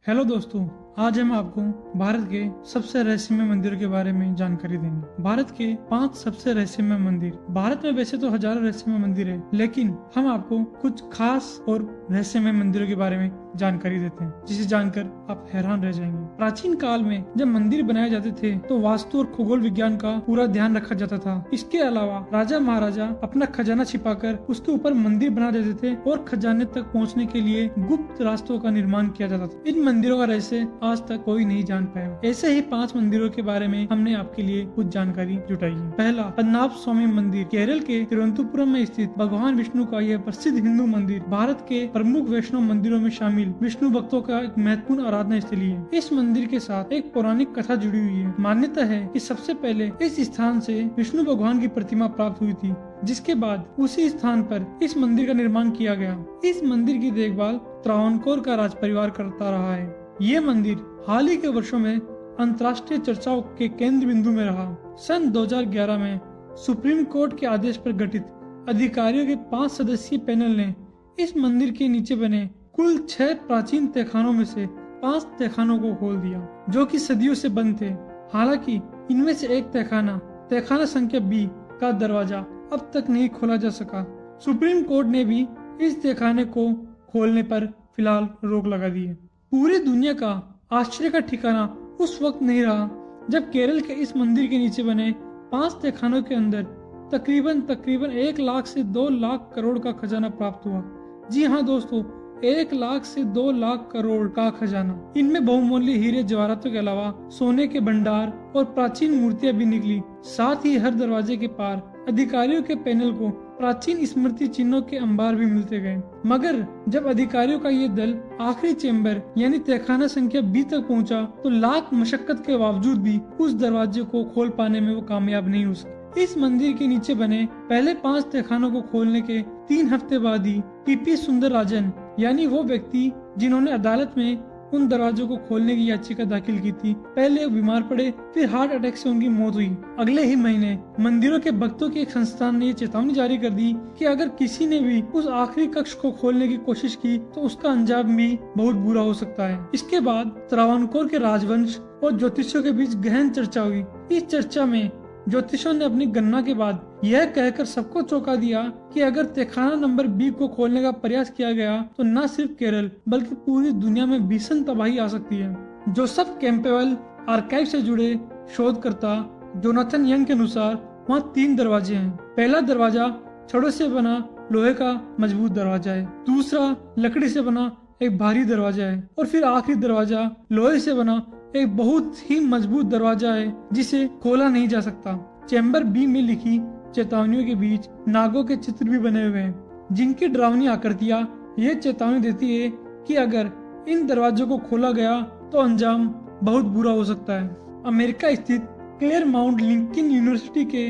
Hello दोस्तों, आज हम आपको भारत के सबसे रहस्यमय मंदिरों के बारे में जानकारी देंगे। भारत के 5 सबसे रहस्यमय मंदिर। भारत में वैसे तो हजारों रहस्यमय मंदिर है, लेकिन हम आपको कुछ खास और रहस्यमय मंदिरों के बारे में जानकारी देते हैं, जिसे जानकर आप हैरान रह जाएंगे। प्राचीन काल में जब मंदिर बनाए जाते थे तो वास्तु और खगोल विज्ञान का पूरा ध्यान रखा जाता था। इसके अलावा राजा महाराजा अपना खजाना छिपाकर उसके ऊपर मंदिर बना देते थे और खजाने तक पहुँचने के लिए गुप्त रास्तों का निर्माण किया जाता था। इन मंदिरों का रहस्य आज तक कोई नहीं जान पाया। ऐसे ही 5 मंदिरों के बारे में हमने आपके लिए कुछ जानकारी जुटाई है। पहला, पद्मनाभ स्वामी मंदिर। केरल के तिरुवनंतपुरम में स्थित भगवान विष्णु का यह प्रसिद्ध हिंदू मंदिर भारत के प्रमुख वैष्णव मंदिरों में शामिल विष्णु भक्तों का एक महत्वपूर्ण आराधना स्थली है। इस मंदिर के साथ एक पौराणिक कथा जुड़ी हुई है। मान्यता है कि सबसे पहले इस स्थान से विष्णु भगवान की प्रतिमा प्राप्त हुई थी, जिसके बाद उसी स्थान पर इस मंदिर का निर्माण किया गया। इस मंदिर की देखभाल त्रावणकोर का राज परिवार करता रहा है। ये मंदिर हाल ही के वर्षों में अंतर्राष्ट्रीय चर्चाओं के केंद्र बिंदु में रहा। सन 2011 में सुप्रीम कोर्ट के आदेश पर गठित अधिकारियों के 5 सदस्यीय पैनल ने इस मंदिर के नीचे बने कुल 6 प्राचीन तहखानों में से 5 तहखानों को खोल दिया, जो कि सदियों से बंद थे। हालांकि इनमें से एक तहखाना संख्या B का दरवाजा अब तक नहीं खोला जा सका। सुप्रीम कोर्ट ने भी इस तहखाने को खोलने पर फिलहाल रोक लगा दी है। पूरी दुनिया का आश्चर्य का ठिकाना उस वक्त नहीं रहा जब केरल के इस मंदिर के नीचे बने 5 तहखानों के अंदर तकरीबन 1 लाख से 2 लाख करोड़ का खजाना प्राप्त हुआ। जी हाँ दोस्तों, 1 लाख से 2 लाख करोड़ का खजाना। इनमें बहुमूल्य हीरे जवाहरातों के अलावा सोने के भंडार और प्राचीन मूर्तियां भी निकली। साथ ही हर दरवाजे के पार अधिकारियों के पैनल को प्राचीन स्मृति चिन्हों के अंबार भी मिलते गए। मगर जब अधिकारियों का ये दल आखिरी चेंबर यानी तहखाना संख्या B तक पहुंचा, तो लाख मशक्कत के बावजूद भी उस दरवाजे को खोल पाने में वो कामयाब नहीं हो सके। इस मंदिर के नीचे बने पहले 5 तहखानों को खोलने के 3 हफ्ते बाद ही PP सुंदरराजन यानी वो व्यक्ति जिन्होंने अदालत में उन दरवाजों को खोलने की याचिका दाखिल की थी, पहले वो बीमार पड़े, फिर हार्ट अटैक से उनकी मौत हुई। अगले ही महीने मंदिरों के भक्तों के एक संस्थान ने ये चेतावनी जारी कर दी कि अगर किसी ने भी उस आखिरी कक्ष को खोलने की कोशिश की तो उसका अंजाम भी बहुत बुरा हो सकता है। इसके बाद त्रावणकोर के राजवंश और ज्योतिषियों के बीच गहन चर्चा हुई। इस चर्चा में ज्योतिषों ने अपनी गणना के बाद यह कहकर सबको चौंका दिया कि अगर तहखाना नंबर B को खोलने का प्रयास किया गया तो न सिर्फ केरल बल्कि पूरी दुनिया में भीषण तबाही आ सकती है। जोसेफ कैंपबेल आर्काइव से जुड़े शोधकर्ता जोनाथन यंग के अनुसार वहाँ 3 दरवाजे हैं। पहला दरवाजा छड़ों से बना लोहे का मजबूत दरवाजा है, दूसरा लकड़ी से बना एक भारी दरवाजा है और फिर आखिरी दरवाजा लोहे से बना एक बहुत ही मजबूत दरवाजा है जिसे खोला नहीं जा सकता। चैम्बर B में लिखी चेतावनियों के बीच नागों के चित्र भी बने हुए हैं, जिनकी डरावनी आकृतियां ये चेतावनी देती है कि अगर इन दरवाजों को खोला गया तो अंजाम बहुत बुरा हो सकता है। अमेरिका स्थित क्लेयरमाउंट लिंकन यूनिवर्सिटी के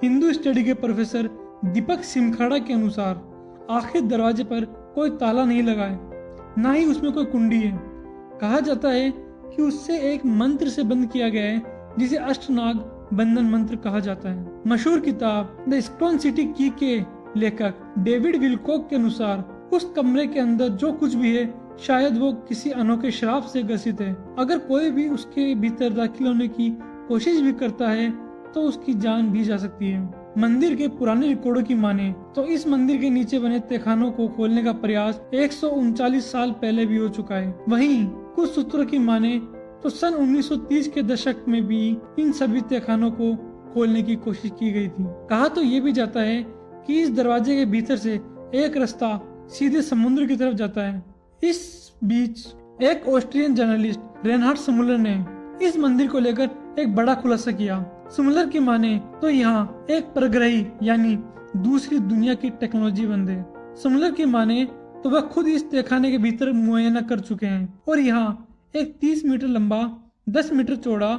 हिंदू स्टडी के प्रोफेसर दीपक सिमखाड़ा के अनुसार आखिरी दरवाजे पर कोई ताला नहीं लगा है, न ही उसमें कोई कुंडी है। कहा जाता है कि उससे एक मंत्र से बंद किया गया है, जिसे अष्टनाग बंधन मंत्र कहा जाता है। मशहूर किताब द स्टोन सिटी की के लेखक डेविड विलकॉक के अनुसार उस कमरे के अंदर जो कुछ भी है शायद वो किसी अनोखे श्राप से ग्रसित है। अगर कोई भी उसके भीतर दाखिल होने की कोशिश भी करता है तो उसकी जान भी जा सकती है। मंदिर के पुराने रिकॉर्डों की माने तो इस मंदिर के नीचे बने तहखानों को खोलने का प्रयास 139 साल पहले भी हो चुका है। वहीं कुछ सूत्रों की माने तो सन 1930 के दशक में भी इन सभी तहखानों को खोलने की कोशिश की गई थी। कहा तो ये भी जाता है कि इस दरवाजे के भीतर से एक रास्ता सीधे समुद्र की तरफ जाता है। इस बीच एक ऑस्ट्रियन जर्नलिस्ट रेनहार्ड स्मुलर ने इस मंदिर को लेकर एक बड़ा खुलासा किया। स्मुलर की माने तो यहाँ एक परग्रही यानी दूसरी दुनिया की टेक्नोलॉजी बंद है। स्मुलर की माने तो वह खुद इस तहखाने के भीतर मुआयना कर चुके हैं और यहाँ एक 30 मीटर लंबा, 10 मीटर चौड़ा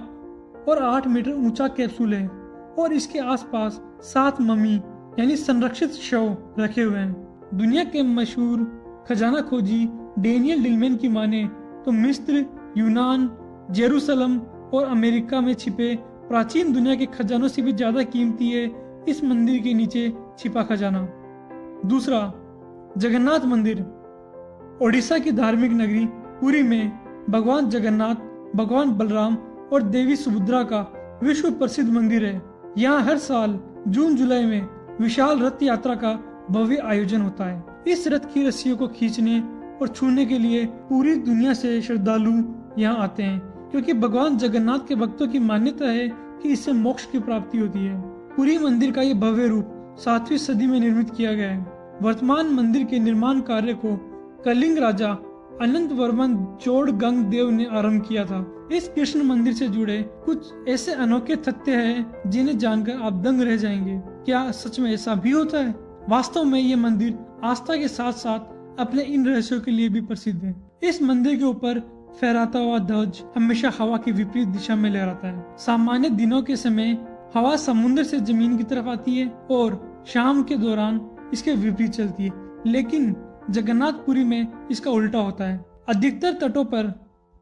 और 8 मीटर ऊंचा कैप्सूल है और इसके आसपास 7 मम्मी यानी संरक्षित शव रखे हुए हैं। दुनिया के मशहूर खजाना खोजी डेनियल डिलमैन की माने तो मिस्र, यूनान, जेरूसलम और अमेरिका में छिपे प्राचीन दुनिया के खजानों से भी ज्यादा कीमती है इस मंदिर के नीचे छिपा खजाना। दूसरा, जगन्नाथ मंदिर। ओडिशा की धार्मिक नगरी पुरी में भगवान जगन्नाथ, भगवान बलराम और देवी सुभद्रा का विश्व प्रसिद्ध मंदिर है। यहाँ हर साल जून जुलाई में विशाल रथ यात्रा का भव्य आयोजन होता है। इस रथ की रस्सियों को खींचने और छूने के लिए पूरी दुनिया से श्रद्धालु यहाँ आते हैं, क्योंकि भगवान जगन्नाथ के भक्तों की मान्यता है कि इससे मोक्ष की प्राप्ति होती है। पुरी मंदिर का ये भव्य रूप 7वीं सदी में निर्मित किया गया है। वर्तमान मंदिर के निर्माण कार्य को कलिंग राजा अनंत वर्मन चोड़गंग देव ने आरंभ किया था। इस कृष्ण मंदिर से जुड़े कुछ ऐसे अनोखे तथ्य हैं जिन्हें जानकर आप दंग रह जाएंगे। क्या सच में ऐसा भी होता है? वास्तव में ये मंदिर आस्था के साथ साथ अपने इन रहस्यों के लिए भी प्रसिद्ध है। इस मंदिर के ऊपर फहराता हुआ ध्वज हमेशा हवा की विपरीत दिशा में लहराता है। सामान्य दिनों के समय हवा समुद्र से जमीन की तरफ आती है और शाम के दौरान इसके विपरीत चलती है, लेकिन जगन्नाथपुरी में इसका उल्टा होता है। अधिकतर तटों पर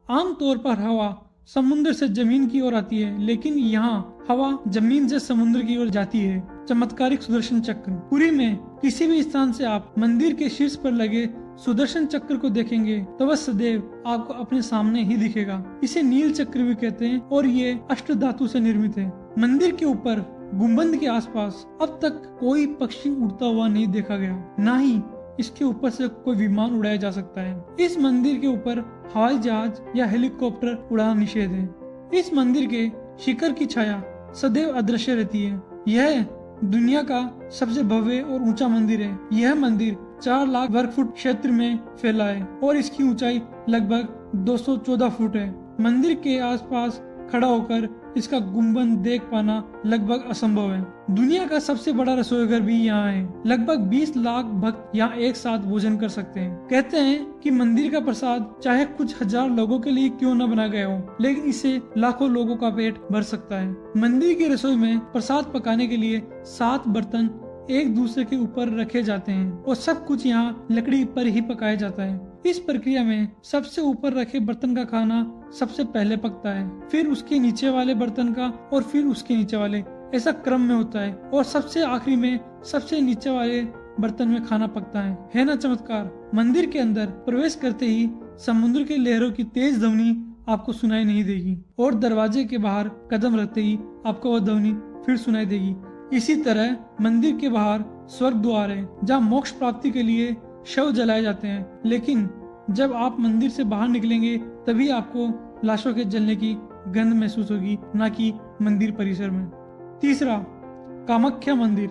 आमतौर पर हवा समुद्र से जमीन की ओर आती है, लेकिन यहाँ हवा जमीन से समुद्र की ओर जाती है। चमत्कारिक सुदर्शन चक्र। पुरी में किसी भी स्थान से आप मंदिर के शीर्ष पर लगे सुदर्शन चक्र को देखेंगे तो वह सदैव आपको अपने सामने ही दिखेगा। इसे नील चक्र भी कहते हैं और ये अष्ट धातु से निर्मित है। मंदिर के ऊपर गुंबद के आसपास अब तक कोई पक्षी उड़ता हुआ नहीं देखा गया, न ही इसके ऊपर से कोई विमान उड़ाया जा सकता है। इस मंदिर के ऊपर हवाई जहाज या हेलीकॉप्टर उड़ाना निषेध है। इस मंदिर के शिखर की छाया सदैव अदृश्य रहती है। यह दुनिया का सबसे भव्य और ऊंचा मंदिर है। यह मंदिर 4 लाख वर्ग फुट क्षेत्र में फैला है और इसकी ऊंचाई लगभग 214 फुट है। मंदिर के आसपास खड़ा होकर इसका गुंबद देख पाना लगभग असंभव है। दुनिया का सबसे बड़ा रसोई घर भी यहाँ है। लगभग 20 लाख भक्त यहाँ एक साथ भोजन कर सकते हैं। कहते हैं कि मंदिर का प्रसाद चाहे कुछ हजार लोगों के लिए क्यों न बना गया हो, लेकिन इससे लाखों लोगों का पेट भर सकता है। मंदिर की रसोई में प्रसाद पकाने के लिए 7 बर्तन एक दूसरे के ऊपर रखे जाते हैं और सब कुछ यहाँ लकड़ी पर ही पकाया जाता है। इस प्रक्रिया में सबसे ऊपर रखे बर्तन का खाना सबसे पहले पकता है, फिर उसके नीचे वाले बर्तन का और फिर उसके नीचे वाले, ऐसा क्रम में होता है और सबसे आखिरी में सबसे नीचे वाले बर्तन में खाना पकता है ना चमत्कार। मंदिर के अंदर प्रवेश करते ही समुद्र के लहरों की तेज ध्वनि आपको सुनाई नहीं देगी और दरवाजे के बाहर कदम रखते ही आपको वह ध्वनि फिर सुनाई देगी। इसी तरह मंदिर के बाहर स्वर्ग द्वार है जहाँ मोक्ष प्राप्ति के लिए शव जलाए जाते हैं, लेकिन जब आप मंदिर से बाहर निकलेंगे तभी आपको लाशों के जलने की गंध महसूस होगी, न कि मंदिर परिसर में। तीसरा, कामाख्या मंदिर।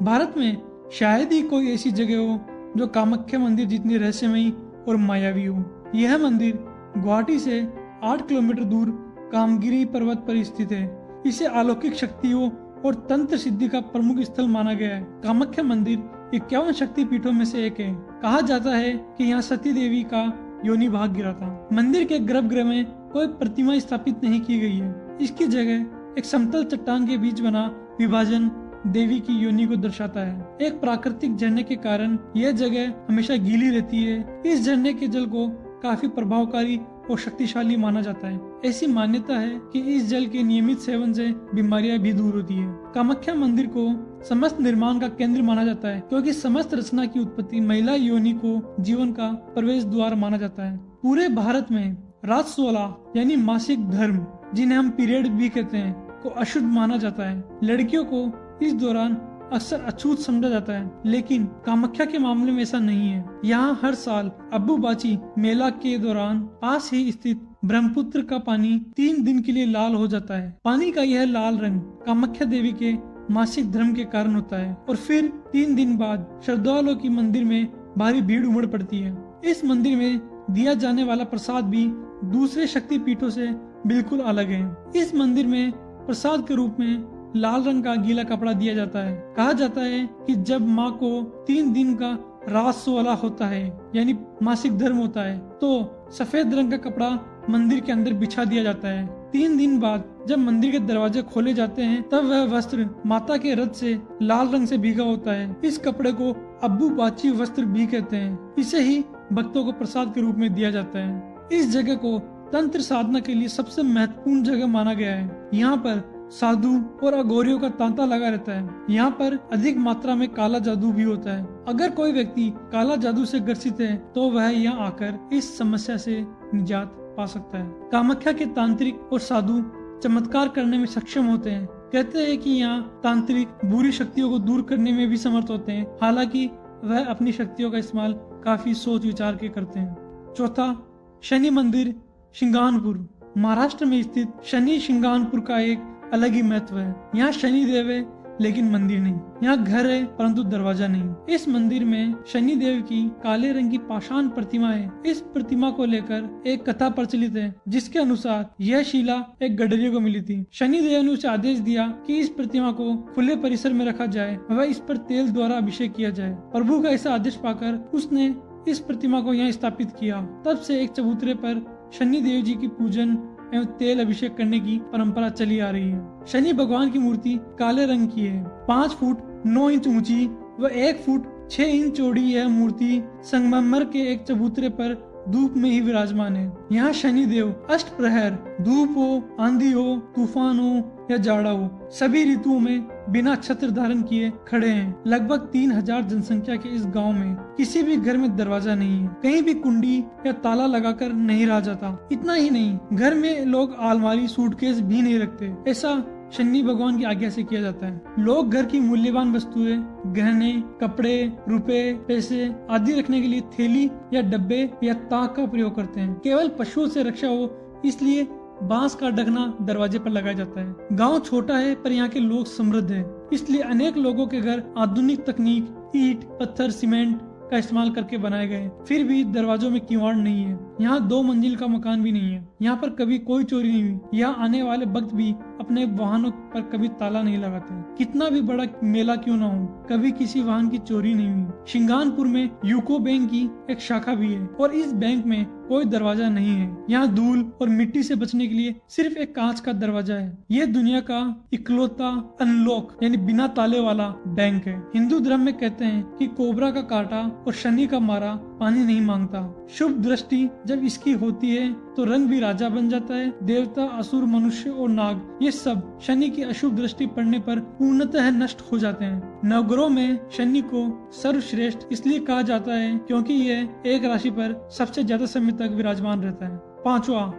भारत में शायद ही कोई ऐसी जगह हो जो कामाख्या मंदिर जितनी रहस्यमयी और मायावी हो। यह मंदिर गुवाहाटी से 8 किलोमीटर दूर कामगिरी पर्वत पर स्थित है। इसे अलौकिक शक्तियों और तंत्र सिद्धि का प्रमुख स्थल माना गया है। कामाख्या मंदिर 51 शक्ति पीठों में से एक है। कहा जाता है कि यहाँ सती देवी का योनि भाग गिरा था। मंदिर के गर्भगृह में कोई प्रतिमा स्थापित नहीं की गई है। इसकी जगह एक समतल चट्टान के बीच बना विभाजन देवी की योनि को दर्शाता है। एक प्राकृतिक झरने के कारण यह जगह हमेशा गीली रहती है। इस झरने के जल को काफी प्रभावकारी और शक्तिशाली माना जाता है। ऐसी मान्यता है कि इस जल के नियमित सेवन से बीमारियां भी दूर होती है। कामाख्या मंदिर को समस्त निर्माण का केंद्र माना जाता है, क्योंकि समस्त रचना की उत्पत्ति महिला योनि को जीवन का प्रवेश द्वार माना जाता है। पूरे भारत में राजस्वला यानी मासिक धर्म, जिन्हें हम पीरियड भी कहते हैं, को अशुद्ध माना जाता है। लड़कियों को इस दौरान अक्सर अछूत समझा जाता है, लेकिन कामाख्या के मामले में ऐसा नहीं है। यहाँ हर साल अम्बुबाची मेला के दौरान पास ही स्थित ब्रह्मपुत्र का पानी 3 दिन के लिए लाल हो जाता है। पानी का यह लाल रंग कामाख्या देवी के मासिक धर्म के कारण होता है और फिर 3 दिन बाद श्रद्धालुओं की मंदिर में भारी भीड़ उमड़ पड़ती है। इस मंदिर में दिया जाने वाला प्रसाद भी दूसरे शक्ति पीठों से बिल्कुल अलग है। इस मंदिर में प्रसाद के रूप में लाल रंग का गीला कपड़ा दिया जाता है। कहा जाता है कि जब माँ को 3 दिन का राजस्वला होता है यानी मासिक धर्म होता है, तो सफेद रंग का कपड़ा मंदिर के अंदर बिछा दिया जाता है। 3 दिन बाद जब मंदिर के दरवाजे खोले जाते हैं तब वह वस्त्र माता के रथ से लाल रंग से भीगा होता है। इस कपड़े को अम्बुबाची वस्त्र भी कहते हैं। इसे ही भक्तों को प्रसाद के रूप में दिया जाता है। इस जगह को तंत्र साधना के लिए सबसे महत्वपूर्ण जगह माना गया है। यहाँ पर साधु और अघोरियों का तांता लगा रहता है। यहाँ पर अधिक मात्रा में काला जादू भी होता है। अगर कोई व्यक्ति काला जादू से ग्रसित है तो वह यहाँ आकर इस समस्या से निजात पा सकता है। कामाख्या के तांत्रिक और साधु चमत्कार करने में सक्षम होते हैं। कहते हैं कि यहाँ तांत्रिक बुरी शक्तियों को दूर करने में भी समर्थ होते हैं, हालांकि वह अपनी शक्तियों का इस्तेमाल काफी सोच विचार के करते हैं। चौथा, शनि मंदिर शिंगानपुर। महाराष्ट्र में स्थित शनि शिंगानपुर का एक अलग ही महत्व है। यहाँ शनि देव है लेकिन मंदिर नहीं। यहाँ घर है परंतु दरवाजा नहीं। इस मंदिर में शनि देव की काले रंग की पाषाण प्रतिमा है। इस प्रतिमा को लेकर एक कथा प्रचलित है, जिसके अनुसार यह शिला एक गडरिये को मिली थी। शनि देव ने उसे आदेश दिया कि इस प्रतिमा को खुले परिसर में रखा जाए व इस पर तेल द्वारा अभिषेक किया जाए। प्रभु का ऐसा आदेश पाकर उसने इस प्रतिमा को यहाँ स्थापित किया। तब से एक चबूतरे पर शनि देव जी की पूजन एवं तेल अभिषेक करने की परंपरा चली आ रही है। शनि भगवान की मूर्ति काले रंग की है। 5 फुट 9 इंच ऊंची व 1 फुट 6 इंच चौड़ी यह मूर्ति संगमरमर के एक चबूतरे पर धूप में ही विराजमान है। यहाँ शनि देव अष्ट प्रहर, धूप हो, आंधी हो, तूफान हो या जाड़ा हो, सभी ऋतुओं में बिना छत्र धारण किए खड़े हैं। लगभग 3000 जनसंख्या के इस गांव में किसी भी घर में दरवाजा नहीं है। कहीं भी कुंडी या ताला लगाकर नहीं रहा जाता। इतना ही नहीं, घर में लोग अलमारी, सूटकेस भी नहीं रखते। ऐसा शनि भगवान की आज्ञा से किया जाता है। लोग घर की मूल्यवान वस्तुएं, गहने, कपड़े, रुपए, पैसे आदि रखने के लिए थैली या डब्बे या ताक का प्रयोग करते हैं। केवल पशुओं से रक्षा हो इसलिए बांस का ढकना दरवाजे पर लगाया जाता है। गांव छोटा है पर यहाँ के लोग समृद्ध हैं, इसलिए अनेक लोगों के घर आधुनिक तकनीक, ईंट, पत्थर, सीमेंट का इस्तेमाल करके बनाए गए। फिर भी दरवाजों में किवाड़ नहीं है। यहाँ 2 मंजिल का मकान भी नहीं है। यहाँ पर कभी कोई चोरी नहीं हुई। यहाँ आने वाले भक्त भी अपने वाहनों पर कभी ताला नहीं लगाते। कितना भी बड़ा मेला क्यों ना हो, कभी किसी वाहन की चोरी नहीं हुई। शिंगानपुर में यूको बैंक की एक शाखा भी है और इस बैंक में कोई दरवाजा नहीं है। यहाँ धूल और मिट्टी से बचने के लिए सिर्फ एक कांच का दरवाजा है। यह दुनिया का इकलौता अनलॉक यानी बिना ताले वाला बैंक है। हिंदू धर्म में कहते हैं कि कोबरा का काटा और शनि का मारा पानी नहीं मांगता। शुभ दृष्टि जब इसकी होती है तो रंग भी राजा बन जाता है। देवता, असुर, मनुष्य और नाग ये सब शनि की अशुभ दृष्टि पड़ने पर पूर्णतः नष्ट हो जाते हैं। नवग्रहों में शनि को सर्वश्रेष्ठ इसलिए कहा जाता है क्योंकि यह एक राशि पर सबसे ज्यादा समय तक विराजमान रहता है। 5वां,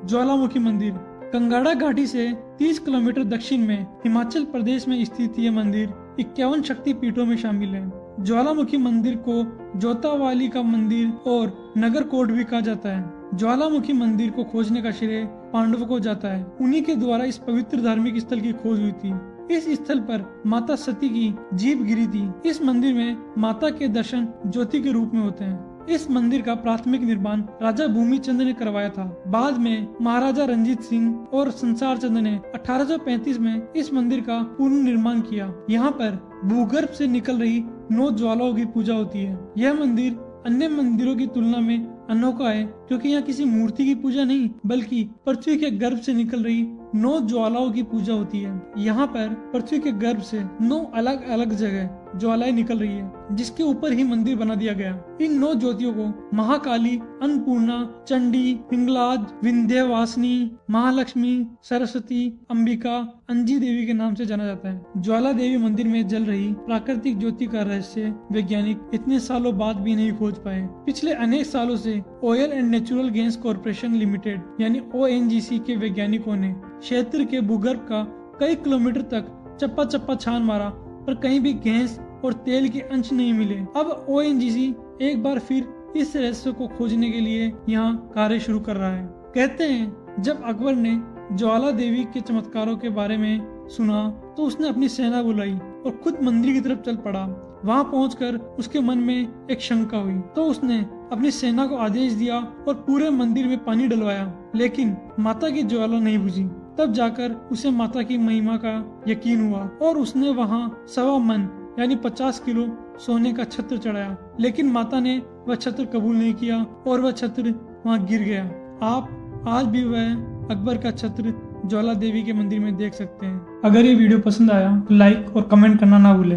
ज्वालामुखी मंदिर। कंगाड़ा घाटी से 30 किलोमीटर दक्षिण में हिमाचल प्रदेश में स्थित यह मंदिर 51 शक्ति पीठों में शामिल है। ज्वालामुखी मंदिर को जोतावाली का मंदिर और नगरकोट भी कहा जाता है। ज्वालामुखी मंदिर को खोजने का श्रेय पांडवों को जाता है। उन्हीं के द्वारा इस पवित्र धार्मिक स्थल की खोज हुई थी। इस स्थल पर माता सती की जीभ गिरी थी। इस मंदिर में माता के दर्शन ज्योति के रूप में होते हैं। इस मंदिर का प्राथमिक निर्माण राजा भूमिचंद ने करवाया था। बाद में महाराजा रंजीत सिंह और संसार चंद ने 1835 में इस मंदिर का पुनर्निर्माण किया। यहाँ पर भूगर्भ से निकल रही 9 ज्वालाओं की पूजा होती है। यह मंदिर अन्य मंदिरों की तुलना में अनोखा है क्योंकि यहाँ किसी मूर्ति की पूजा नहीं बल्कि पृथ्वी के गर्भ से निकल रही 9 ज्वालाओं की पूजा होती है। यहाँ पर पृथ्वी के गर्भ से 9 अलग अलग जगह ज्वालाएं निकल रही है जिसके ऊपर ही मंदिर बना दिया गया। इन 9 ज्योतियों को महाकाली, अन्नपूर्णा, चंडी, हिंगलाज, विंध्यवासिनी, महालक्ष्मी, सरस्वती, अंबिका, अंजी देवी के नाम से जाना जाता है। ज्वाला देवी मंदिर में जल रही प्राकृतिक ज्योति का रहस्य वैज्ञानिक इतने सालों बाद भी नहीं खोज पाए। पिछले अनेक सालों से oil and natural gas corporation limited यानी ONGC के वैज्ञानिकों ने क्षेत्र के भूगर्भ का कई किलोमीटर तक चप्पा चप्पा छान मारा पर कहीं भी गैस और तेल के अंश नहीं मिले। अब ONGC एक बार फिर इस रहस्य को खोजने के लिए यहाँ कार्य शुरू कर रहा है। कहते हैं जब अकबर ने ज्वाला देवी के चमत्कारों के बारे में सुना तो उसने अपनी सेना बुलाई और खुद मंदिर की तरफ चल पड़ा। वहाँ पहुंचकर उसके मन में एक शंका हुई तो उसने अपनी सेना को आदेश दिया और पूरे मंदिर में पानी डलवाया, लेकिन माता की ज्वाला नहीं बुझी। तब जाकर उसे माता की महिमा का यकीन हुआ और उसने वहाँ 1.25 मन यानी 50 किलो सोने का छत्र चढ़ाया, लेकिन माता ने वह छत्र कबूल नहीं किया और वह छत्र वहाँ गिर गया। आप आज भी वह अकबर का छत्र ज्वाला देवी के मंदिर में देख सकते हैं। अगर ये वीडियो पसंद आया तो लाइक और कमेंट करना ना भूलें।